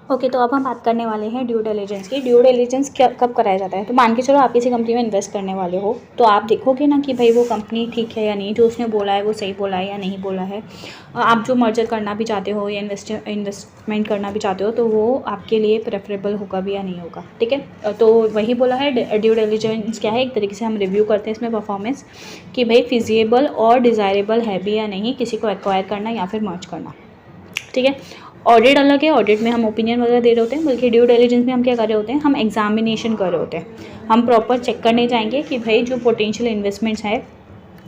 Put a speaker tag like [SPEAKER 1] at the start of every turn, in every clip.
[SPEAKER 1] Okay, तो अब हम बात करने वाले हैं ड्यू डिलिजेंस की। ड्यू डिलिजेंस क्या कब कराया जाता है? तो मान के चलो आप किसी कंपनी में इन्वेस्ट करने वाले हो, तो आप देखोगे ना कि भाई वो कंपनी ठीक है या नहीं, जो उसने बोला है वो सही बोला है या नहीं बोला है। आप जो मर्जर करना भी चाहते हो या इन्वेस्टमेंट करना भी चाहते हो, तो वो आपके लिए प्रेफरेबल होगा भी या नहीं होगा, ठीक है। तो वही बोला है, ड्यू डिलिजेंस क्या है, एक तरीके से हम रिव्यू करते हैं इसमें परफॉर्मेंस कि भाई फिजिएबल और डिज़ायरेबल है भी या नहीं किसी को एक्वायर करना या फिर मर्ज करना, ठीक है। ऑडिट अलग है, ऑडिट में हम ओपिनियन वगैरह दे रहे होते हैं, बल्कि ड्यू डिलिजेंस में हम क्या कर रहे होते हैं, हम एग्जामिनेशन कर रहे होते हैं। हम प्रॉपर चेक करने जाएंगे कि भाई जो पोटेंशियल इन्वेस्टमेंट्स है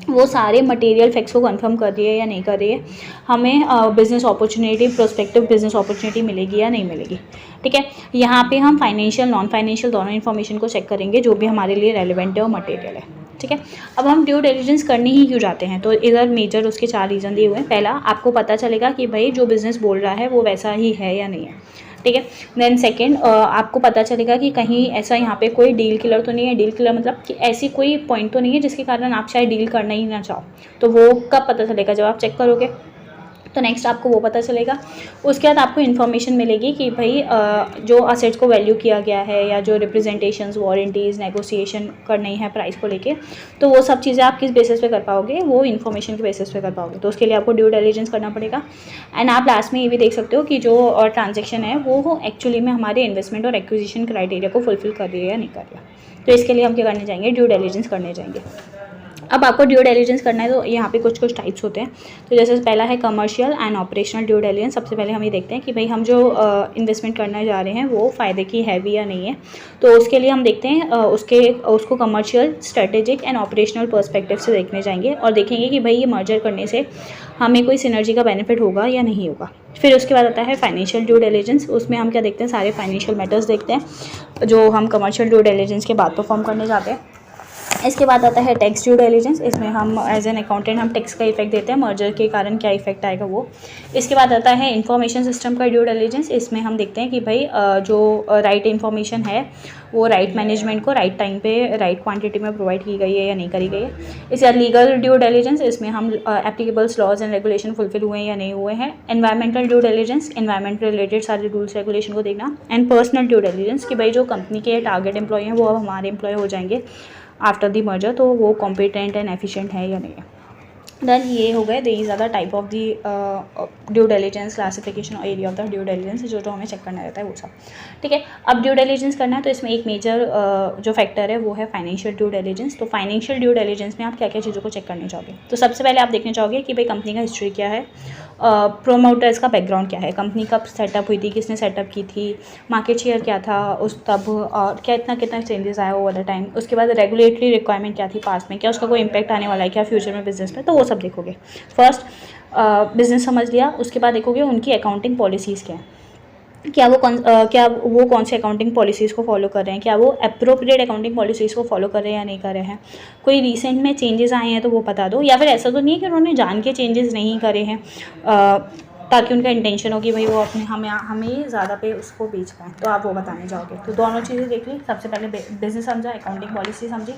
[SPEAKER 1] वो सारे मटेरियल फैक्ट्स को कंफर्म कर रही है या नहीं कर रही है, हमें business opportunity, prospective business opportunity मिलेगी या नहीं मिलेगी, ठीक है। यहाँ पे हम फाइनेंशियल, नॉन फाइनेंशियल दोनों इन्फॉर्मेशन को चेक करेंगे जो भी हमारे लिए रेलिवेंट है और मटेरियल है, ठीक है। अब हम ड्यू डिलिजेंस करने ही क्यों जाते हैं, तो इधर मेजर उसके 4 रीज़न दिए हुए हैं। पहला, आपको पता चलेगा कि भाई जो बिज़नेस बोल रहा है वो वैसा ही है या नहीं है, ठीक है। देन सेकेंड, आपको पता चलेगा कि कहीं ऐसा यहाँ पे कोई डील किलर तो नहीं है। डील किलर मतलब कि ऐसी कोई पॉइंट तो नहीं है जिसके कारण आप शायद डील करना ही ना चाहो, तो वो कब पता चलेगा, जब आप चेक करोगे। तो नेक्स्ट आपको वो पता चलेगा। उसके बाद आपको इन्फॉर्मेशन मिलेगी कि भाई जो असेट्स को वैल्यू किया गया है या जो रिप्रेजेंटेशंस, वारंटीज़, नेगोशिएशन करनी है प्राइस को लेके, तो वो सब चीज़ें आप किस बेसिस पे कर पाओगे, वो इन्फॉर्मेशन के बेसिस पे कर पाओगे। तो उसके लिए आपको ड्यू डिलिजेंस करना पड़ेगा। एंड आप लास्ट में ये भी देख सकते हो कि जो ट्रांजेक्शन है वो एक्चुअली में हमारे इन्वेस्टमेंट और एक्विजिशन क्राइटेरिया को फुलफिल कर रही है या नहीं कर रही है। तो इसके लिए हम क्या करने जाएंगे, ड्यू डिलिजेंस करने जाएंगे। अब आपको ड्यू डिलिजेंस करना है तो यहाँ पे कुछ टाइप्स होते हैं। तो जैसे पहला है commercial and operational due diligence. सबसे पहले हम ये देखते हैं कि भाई हम जो इन्वेस्टमेंट करने जा रहे हैं वो फ़ायदे की है भी या नहीं है। तो उसके लिए हम देखते हैं उसको commercial, strategic and operational perspective से देखने जाएंगे और देखेंगे कि भाई ये मर्जर करने से हमें कोई सिनर्जी का बेनिफिट होगा या नहीं होगा। फिर उसके बाद आता है फाइनेंशियल ड्यू डिलिजेंस। उसमें हम क्या देखते हैं, सारे फाइनेंशियल मैटर्स देखते हैं जो हम कमर्शियल ड्यू डिलिजेंस के बाद परफॉर्म करने जाते हैं। इसके बाद आता है टैक्स ड्यू डिलिजेंस। इसमें हम एज एन अकाउंटेंट हम टैक्स का इफेक्ट देते हैं, मर्जर के कारण क्या इफेक्ट आएगा वो। इसके बाद आता है इंफॉर्मेशन सिस्टम का ड्यू डिलिजेंस। इसमें हम देखते हैं कि भाई जो राइट इन्फॉर्मेशन है वो राइट मैनेजमेंट को राइट टाइम पे राइट क्वांटिटी में प्रोवाइड की गई है या नहीं करी गई है। इसके बाद लीगल ड्यू डिलिजेंस। इसमें हम एप्लीकेबल्स लॉज एंड रेगुलेशन फुलफिल हुए हैं या नहीं हुए हैं। Environmental due diligence, environment related सारे रूल्स रेगुलेशन को देखना। एंड पर्सनल ड्यू डिलिजेंस कि भाई जो कंपनी के टारगेट एम्प्लॉय हैं वो अब हमारे एम्प्लॉय हो जाएंगे आफ्टर दी मर्जर, तो वो कॉम्पिटेंट एंड एफिशिएंट है या नहीं है। देन ये हो गए, these are the type of the due diligence, classification और area of the due diligence, जो हमें चेक करना रहता है वो सब, ठीक है। अब ड्यू डिलिजेंस करना है तो इसमें एक मेजर जो फैक्टर है वो है फाइनेंशियल ड्यू डिलिजेंस। तो फाइनेंशियल ड्यू डिलिजेंस में आप क्या क्या चीज़ों को चेक करने चाहोगे, तो सबसे पहले आप देखने चाहोगे कि भाई कंपनी का हिस्ट्री क्या है, प्रोमोटर्स का बैकग्राउंड क्या है, कंपनी कब सेटअप हुई थी, किसने सेटअप की थी, मार्केट शेयर क्या था उस तब, और क्या कितना चेंजेस आया ओवर द टाइम। उसके बाद रेगुलेटरी रिक्वायरमेंट क्या थी पास्ट में, क्या उसका कोई इंपैक्ट आने वाला है क्या फ्यूचर में बिजनेस में, तो वो सब देखोगे। फर्स्ट बिजनेस समझ लिया, उसके बाद देखोगे उनकी अकाउंटिंग पॉलिसीज़ क्या है, क्या वो कौन से अकाउंटिंग पॉलिसीज़ को फॉलो कर रहे हैं, क्या वो अप्रोप्रिएट अकाउंटिंग पॉलिसीज़ को फॉलो कर रहे हैं या नहीं कर रहे हैं। कोई रिसेंट में चेंजेस आए हैं तो वो बता दो, या फिर ऐसा तो नहीं है कि उन्होंने जान के चेंजेस नहीं करे हैं ताकि उनका इंटेंशन हो कि भाई वो अपने हमें ज़्यादा पे उसको बेच पाएँ, तो आप वो बताने जाओगे। तो दोनों चीज़ें देख ली, सबसे पहले बिजनेस समझा, अकाउंटिंग पॉलिसी समझी,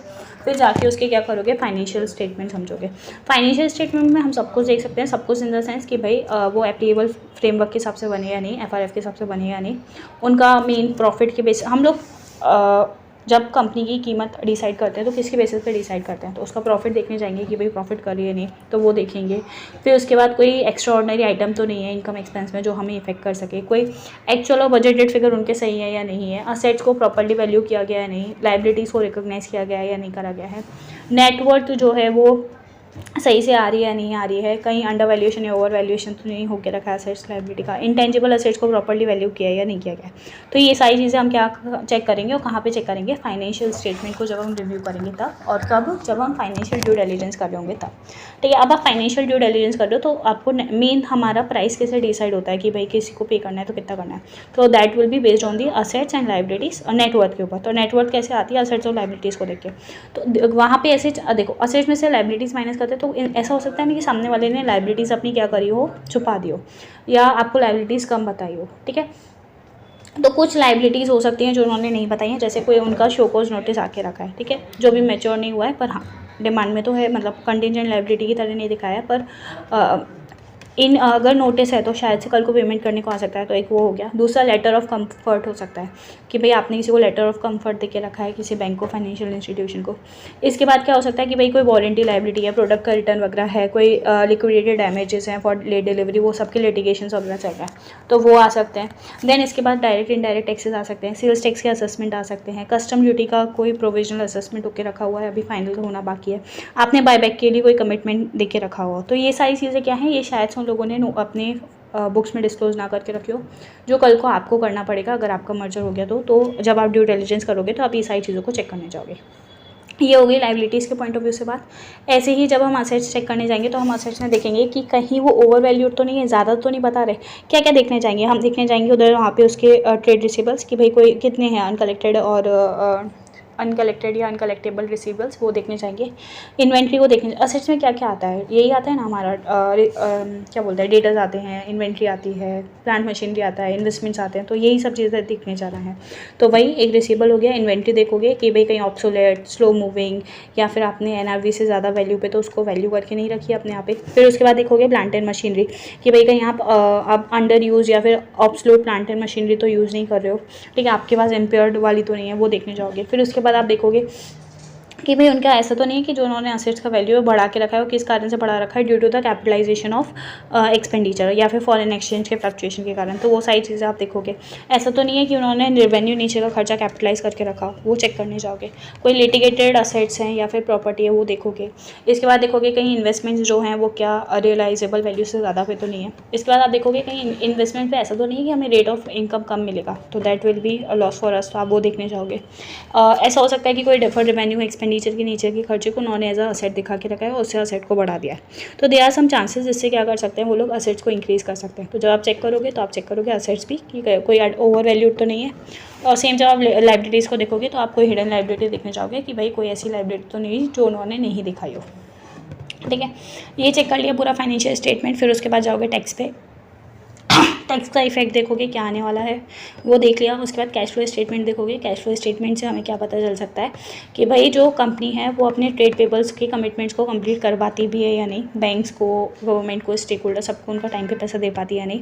[SPEAKER 1] फिर जाके उसके क्या करोगे, फाइनेंशियल स्टेटमेंट समझोगे। फाइनेंशियल स्टेटमेंट में हम सब कुछ देख सकते हैं, सब कुछ इन द सेंस कि भाई वो एप्लीकेबल फ्रेमवर्क के हिसाब से बने या नहीं, FRF के हिसाब से बने या नहीं, उनका मेन प्रॉफिट के बेस। हम लोग जब कंपनी की कीमत डिसाइड करते हैं तो किसके बेसिस पे डिसाइड करते हैं, तो उसका प्रॉफिट देखने जाएंगे कि भाई प्रॉफिट कर रही है नहीं, तो वो देखेंगे। फिर उसके बाद कोई एक्स्ट्रा ऑर्डिनरी आइटम तो नहीं है इनकम एक्सपेंस में जो हमें इफेक्ट कर सके, कोई एक्चुअल और बजटेड फिगर उनके सही है या नहीं है, असेट्स को प्रॉपर्ली वैल्यू किया गया है नहीं, लाइबिलिटीज़ को रिकॉग्नाइज किया गया है या नहीं करा गया है, नेटवर्थ जो है वो सही से आ रही है या नहीं आ रही है, कहीं अंडर वैल्यूएशन या ओवर वैल्यूएशन तो नहीं होकर रखा है असेट्स लायबिलिटी का, इंटेंजिबल असेट्स को प्रॉपर्ली वैल्यू किया है या नहीं किया गया। तो ये सारी चीज़ें हम क्या चेक करेंगे और कहाँ पे चेक करेंगे, फाइनेंशियल स्टेटमेंट को जब हम रिव्यू करेंगे तब, और कब, जब हम फाइनेंशियल ड्यू डिलिजेंस कर रहे होंगे तब, ठीक है। अब आप फाइनेंशियल ड्यू डिलिजेंस कर रहे हो तो आपको मेन हमारा प्राइस कैसे डिसाइड होता है कि भाई किसी को पे करना है तो कितना करना है, तो that will be based on the assets and liabilities और नेटवर्थ के ऊपर। तो नेटवर्थ कैसे आती है, असेट्स और लाइबिलिटीज़ को देख के। तो वहाँ पे ऐसे देखो, असेट्स में से लाइबिलिटीज़ माइनस करते हैं तो ऐसा हो सकता है ना कि सामने वाले ने लाइबिलिटीज़ अपनी क्या करी हो, छुपा दी हो, या आपको लाइबिलिटीज़ कम बताई हो, ठीक है। तो कुछ लाइबिलिटीज़ हो सकती हैं जो उन्होंने नहीं बताई हैं, जैसे कोई उनका शोकोज नोटिस आके रखा है, ठीक है, जो भी मैच्योर नहीं हुआ है, पर हाँ डिमांड में तो है, मतलब कंटिजेंट लाइबिलिटी की तरह नहीं दिखाया है, पर अगर नोटिस है तो शायद से कल को पेमेंट करने को आ सकता है, तो एक वो हो गया। दूसरा लेटर ऑफ कंफर्ट हो सकता है कि भाई आपने किसी को लेटर ऑफ कंफर्ट दे के रखा है, किसी बैंक को, फाइनेंशियल इंस्टीट्यूशन को। इसके बाद क्या हो सकता है कि भाई कोई वारंटी लाइबिलिटी है, प्रोडक्ट का रिटर्न वगैरह है, कोई लिक्विडेटेड डैमेजेस हैं फॉर लेट डिलीवरी, वो सबके लिटिगेशन वगैरह चल रहा है तो वो आ सकते हैं। देन इसके बाद डायरेक्ट इनडायरेक्ट टैक्सेस आ सकते हैं, सेल्स टैक्स के असेसमेंट आ सकते हैं, कस्टम ड्यूटी का कोई प्रोविजनल असेसमेंट होकर रखा हुआ है, अभी फाइनल होना बाकी है, आपने बायबैक के लिए कोई कमिटमेंट दे के रखा हुआ। तो ये सारी चीज़ें क्या हैं, ये शायद से उन लोगों ने अपने बुक्स में डिस्क्लोज ना करके रखी हो, जो कल को आपको करना पड़ेगा अगर आपका मर्जर हो गया तो जब आप ड्यू डिलिजेंस करोगे तो आप ये सारी चीज़ों को चेक करने जाओगे। ये हो गई लाइबिलिटीज़ के पॉइंट ऑफ व्यू से बात। ऐसे ही जब हम असेट्स चेक करने जाएंगे तो हम असेट्स में देखेंगे कि कहीं वो ओवर वैल्यूड तो नहीं है, ज़्यादा तो नहीं बता रहे। क्या क्या देखने जाएंगे, हम देखने जाएंगे उधर वहाँ पे उसके ट्रेड रिसीवेबल्स कि भाई कोई कितने हैं अनकलेक्टेड और अनकलेक्टेड या अनकलेक्टेबल रिसीवेबल्स, वो देखने जाएंगे। इन्वेंट्री को देखने, असेट्स में क्या क्या आता है, यही आता है ना हमारा क्या बोलते हैं, डेटर्स आते हैं, इन्वेंट्री आती है, प्लांट मशीनरी आता है, इन्वेस्टमेंट्स आते हैं, तो यही सब चीज़ें देखने जा रहा है। तो वही एक रिसीवेबल हो गया। इन्वेंट्री देखोगे कि भाई कहीं ऑब्सोलेट, स्लो मूविंग, या फिर आपने एनआरवी से ज़्यादा वैल्यू पे तो उसको वैल्यू करके नहीं रखी अपने यहाँ पे। फिर उसके बाद देखोगे प्लांट एंड मशीनरी कि भाई कहीं आप अंडर यूज़ या फिर ऑब्सोलेट प्लांट एंड मशीनरी तो यूज़ नहीं कर रहे हो, ठीक है, आपके पास इम्पेयर्ड वाली तो नहीं है, वो देखने जाओगे। फिर उसके बाद आप देखोगे कि भाई उनका ऐसा तो नहीं है कि जो उन्होंने असेट्स का वैल्यू बढ़ा के रखा है वो किस कारण से बढ़ा रखा है, due to the capitalisation of expenditure या फिर फॉरेन एक्सचेंज के फ्लक्चुएशन के कारण, तो वो सारी चीज़ें आप देखोगे। ऐसा तो नहीं है कि उन्होंने रेवेन्यू नीचे का खर्चा कैपिटलाइज करके रखा, वो चेक करने जाओगे। कोई लिटिगेटेड असेट्स हैं या फिर प्रॉपर्टी है, वो देखोगे। इसके बाद देखोगे कहीं इन्वेस्टमेंट्स जो हैं वो क्या रियलाइजेबल वैल्यू से ज़्यादा पे तो नहीं है। इसके बाद आप देखोगे कहीं इन्वेस्टमेंट पे ऐसा तो नहीं है कि हमें रेट ऑफ इनकम कम मिलेगा, तो that will be loss for us, तो आप वो देखने जाओगे। ऐसा हो सकता है कि कोई डिफर्ड रेवेन्यू एक्सपेंडिचर के नीचे के खर्चे को उन्होंने एज अ असेट दिखा के रखा है और उससे असेट को बढ़ा दिया है, तो दे आर सम चांसेस जिससे क्या कर सकते हैं वो लोग असेट्स को इंक्रीज़ कर सकते हैं। तो जब आप चेक करोगे तो आप चेक करोगे असेट्स भी कि कोई ओवर वैल्यूड तो नहीं है। और सेम जब आप लाइबिलिटीज़ को देखोगे तो आप कोई हिडन लाइबिलिटी देखने जाओगे कि भाई कोई ऐसी लाइबिलिटी तो नहीं जो उन्होंने नहीं दिखाई हो, ठीक है। ये चेक कर लिया पूरा फाइनेंशियल स्टेटमेंट। फिर उसके बाद जाओगे टैक्स पे, टैक्स का इफेक्ट देखोगे क्या आने वाला है, वो देख लिया। उसके बाद कैश फ्लो स्टेटमेंट देखोगे। कैश फ्लो स्टेटमेंट से हमें क्या पता चल सकता है कि भाई जो कंपनी है वो अपने ट्रेड पेबल्स के कमिटमेंट्स को कंप्लीट कर पाती भी है या नहीं, बैंक्स को, गवर्नमेंट को, स्टेक होल्डर सबको उनका टाइम पे पैसा दे पाती है या नहीं,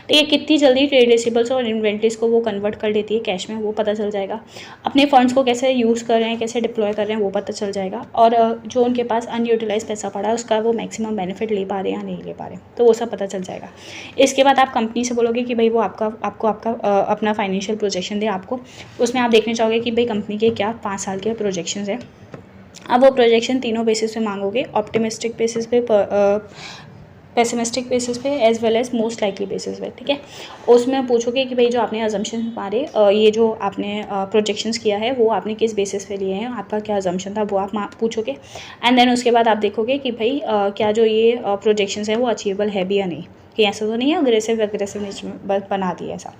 [SPEAKER 1] तो ये कितनी जल्दी ट्रेड रिसीवेबल्स और इन्वेंट्रीज को वो कन्वर्ट कर लेती है कैश में, वो पता चल जाएगा। अपने फंड्स को कैसे यूज़ कर रहे हैं, कैसे डिप्लॉय कर रहे हैं, वो पता चल जाएगा। और जो उनके पास अनयूटिलाइज पैसा पड़ा है उसका वो मैक्सिमम बेनिफिट ले पा रहे हैं या नहीं ले पा रहे, तो वो सब पता चल जाएगा। इसके बाद आप कंपनी से बोलोगे कि भाई वो आपको अपना फाइनेंशियल प्रोजेक्शन दे आपको, उसमें आप देखने चाहोगे कि भाई कंपनी के क्या 5 साल के प्रोजेक्शंस हैं। अब वो प्रोजेक्शन तीनों बेसिस पे मांगोगे, ऑप्टिमिस्टिक बेसिस पे, पेसिमिस्टिक बेसिस पे, as well as most likely basis पे, ठीक है। उसमें पूछोगे कि भाई जो आपने अजम्पशन मारे, ये जो आपने प्रोजेक्शंस किया है वो आपने किस बेसिस पे लिए हैं, आपका क्या अजम्पशन था, वो आप पूछोगे। एंड देन उसके बाद आप देखोगे कि भाई क्या जो ये प्रोजेक्शंस है वो अचीवेबल है भी या नहीं, कि ऐसा तो नहीं है अग्रेसिव नेचर बना दिया ऐसा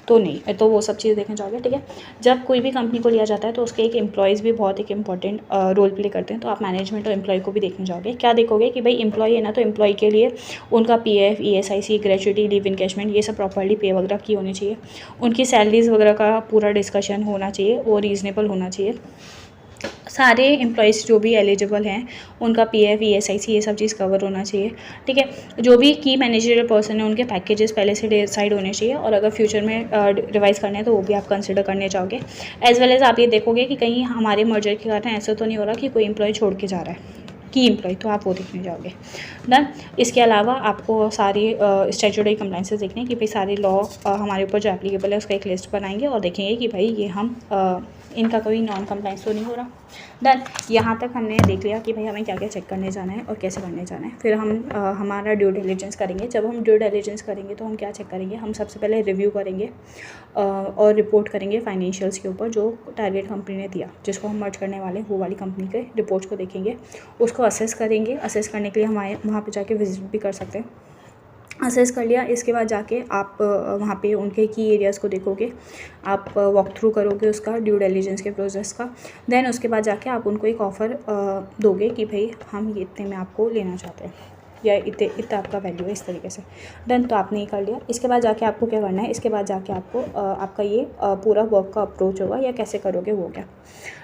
[SPEAKER 1] तो नहीं, तो वो सब चीज़ देखने जाओगे, ठीक है। जब कोई भी कंपनी को लिया जाता है तो उसके एक एम्प्लॉयज़ भी बहुत एक इंपॉर्टेंट रोल प्ले करते हैं, तो आप मैनेजमेंट और एम्प्लॉय को भी देखने जाओगे। क्या देखोगे कि भाई एम्प्लॉय है ना, तो एम्प्लॉय के लिए उनका PF, ESIC, gratuity, leave encashment, ये सब प्रॉपर्ली पे वगैरह की होनी चाहिए। उनकी सैलरीज़ वगैरह का पूरा डिस्कशन होना चाहिए, वो रीज़नेबल होना चाहिए। सारे एम्प्लॉयज़ जो भी एलिजिबल हैं उनका PF, ESIC ये सब चीज़ कवर होना चाहिए, ठीक है। जो भी की मैनेजरियल पर्सन है उनके पैकेजेस पहले से डिसाइड होने चाहिए, और अगर फ्यूचर में रिवाइज़ करने हैं तो वो भी आप कंसिडर करने चाहोगे। एज वेल एज आप ये देखोगे कि कहीं हमारे मर्जर के कारण ऐसा तो नहीं हो रहा कि कोई एम्प्लॉय छोड़ के जा रहा है, की एम्प्लॉय, तो आप वो देखने जाओगे। डन। इसके अलावा आपको सारी स्टैट्यूटरी कंप्लाइंसेस देखने कि भाई सारे लॉ हमारे ऊपर जो एप्लीकेबल है उसका एक लिस्ट बनाएंगे और देखेंगे कि भाई ये हम इनका कोई नॉन कंप्लाइंस तो नहीं हो रहा। डन। यहाँ तक हमने देख लिया कि भाई हमें क्या क्या चेक करने जाना है और कैसे करने जाना है। फिर हम हमारा ड्यू डिलिजेंस करेंगे। जब हम ड्यू डिलिजेंस करेंगे तो हम क्या चेक करेंगे, हम सबसे पहले रिव्यू करेंगे और रिपोर्ट करेंगे फाइनेंशियल्स के ऊपर जो टारगेट कंपनी ने दिया, जिसको हम मर्ज करने वाले वो वाली कंपनी के रिपोर्ट्स को देखेंगे, उसको असेस करेंगे। असेस करने के लिए हमारे वहाँ पर जाके विजिट भी कर सकते हैं। असेस कर लिया, इसके बाद जाके आप वहाँ पे उनके की एरियाज़ को देखोगे, आप वॉक थ्रू करोगे उसका ड्यू डिलिजेंस के प्रोसेस का। देन उसके बाद जाके आप उनको एक ऑफ़र दोगे कि भाई हम ये इतने में आपको लेना चाहते हैं, या इतने इतना आपका वैल्यू है, इस तरीके से। डन, तो आपने ये कर लिया। इसके बाद जाके आपको क्या करना है, इसके बाद जाके आपको आपका ये पूरा वर्क का अप्रोच होगा या कैसे करोगे वो क्या,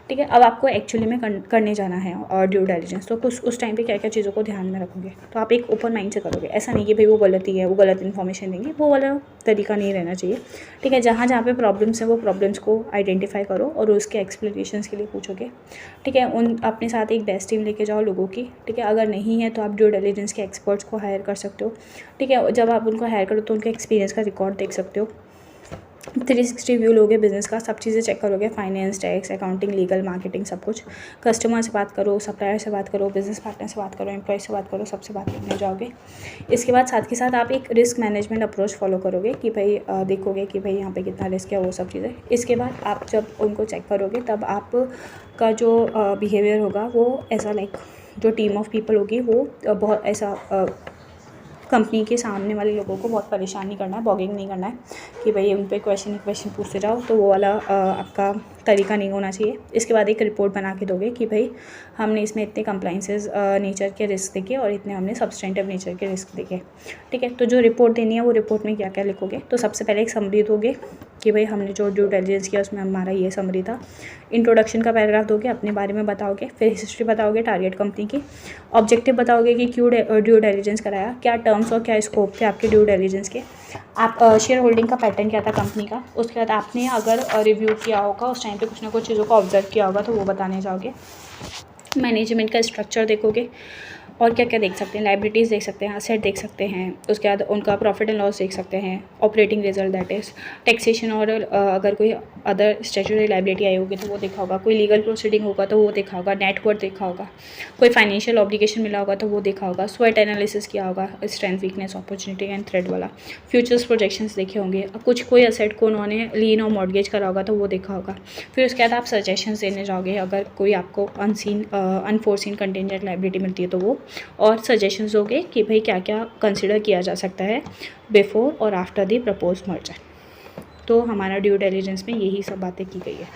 [SPEAKER 1] ठीक है। अब आपको एक्चुअली में करने जाना है और ड्यू डिलिजेंस, तो कुछ उस टाइम पे क्या क्या चीज़ों को ध्यान में रखोगे, तो आप एक ओपन माइंड से करोगे। ऐसा नहीं कि भाई वो गलती है, वो गलत इन्फॉर्मेशन देंगे, वो वाला तरीका नहीं रहना चाहिए, ठीक है। जहाँ जहाँ पे प्रॉब्लम्स है वो प्रॉब्लम्स को आइडेंटिफाई करो और उसके एक्सप्लेनेशंस के लिए पूछोगे, ठीक है। उन अपने साथ एक बेस्ट टीम लेके जाओ लोगों की, ठीक है। अगर नहीं है तो आप ड्यू डिलिजेंस के एक्सपर्ट्स को हायर कर सकते हो, ठीक है। जब आप उनको हायर करो तो उनके एक्सपीरियंस का रिकॉर्ड देख सकते हो, 360 व्यू लोगे बिज़नेस का, सब चीज़ें चेक करोगे, finance, tax, accounting, legal, marketing, सब कुछ। कस्टमर से बात करो, सप्लायर से बात करो, बिजनेस पार्टनर से बात करो, एम्प्लॉय से बात करो, सबसे बात करने जाओगे। इसके बाद साथ के साथ आप एक रिस्क मैनेजमेंट अप्रोच फॉलो करोगे कि भाई देखोगे कि भाई यहाँ पे कितना रिस्क है, वो सब चीज़ें। इसके बाद आप जब उनको चेक करोगे तब आपका जो बिहेवियर होगा वो ऐसा लाइक जो टीम ऑफ पीपल होगी वो बहुत ऐसा कंपनी के सामने वाले लोगों को बहुत परेशान नहीं करना है, बॉगिंग नहीं करना है कि भाई उन पे क्वेश्चन पूछते जाओ, तो वो वाला आपका तरीका नहीं होना चाहिए। इसके बाद एक रिपोर्ट बना के दोगे कि भाई हमने इसमें इतने कंप्लाइंसेस नेचर के रिस्क देखे और इतने हमने सब्सटेंटिव नेचर के रिस्क देखे, ठीक है। तो जो रिपोर्ट देनी है वो रिपोर्ट में क्या क्या लिखोगे, तो सबसे पहले एक समरी दोगे कि भाई हमने जो ड्यू डिलिजेंस किया उसमें हमारा ये समरी था। इंट्रोडक्शन का पैराग्राफ दोगे, अपने बारे में बताओगे, फिर हिस्ट्री बताओगे टारगेट कंपनी की, ऑब्जेक्टिव बताओगे कि क्यों ड्यू डिलिजेंस कराया, क्या टर्म्स और क्या स्कोप थे आपके ड्यू डिलिजेंस के, आप शेयर होल्डिंग का पैटर्न क्या था कंपनी का। उसके बाद आपने अगर रिव्यू किया होगा उस टाइम पे कुछ ना कुछ चीज़ों को ऑब्जर्व किया होगा तो वो बताने जाओगे। मैनेजमेंट का स्ट्रक्चर देखोगे और क्या क्या देख सकते हैं, लाइबिलिटीज़ देख सकते हैं, असेट देख सकते हैं, उसके बाद उनका प्रॉफिट एंड लॉस देख सकते हैं, operating result that is taxation, और अगर कोई अदर स्टैट्यूटरी लाइबिलिटी आई होगी तो वो देखा होगा, कोई लीगल प्रोसीडिंग होगा तो वो देखा होगा, नेटवर्थ देखा होगा, कोई फाइनेंशियल ऑब्लिगेशन मिला होगा तो वो देखा होगा, स्वेट एनालिसिस किया होगा, strength, weakness, opportunity and thread वाला, फ्यूचर्स प्रोजेक्शंस देखे होंगे, कुछ कोई असेट को उन्होंने लीन और मॉर्गेज करा होगा तो वो देखा होगा। फिर उसके बाद आप सजेशंस देने जाओगे अगर कोई आपको अनफोर्सिन कंटिजेंट लाइबिलिटी मिलती है तो वो, और सजेशंस दोगे कि भाई क्या क्या कंसिडर किया जा सकता है बिफोर और आफ्टर द प्रपोज मर्जर। तो हमारा ड्यू डिलिजेंस में यही सब बातें की गई है।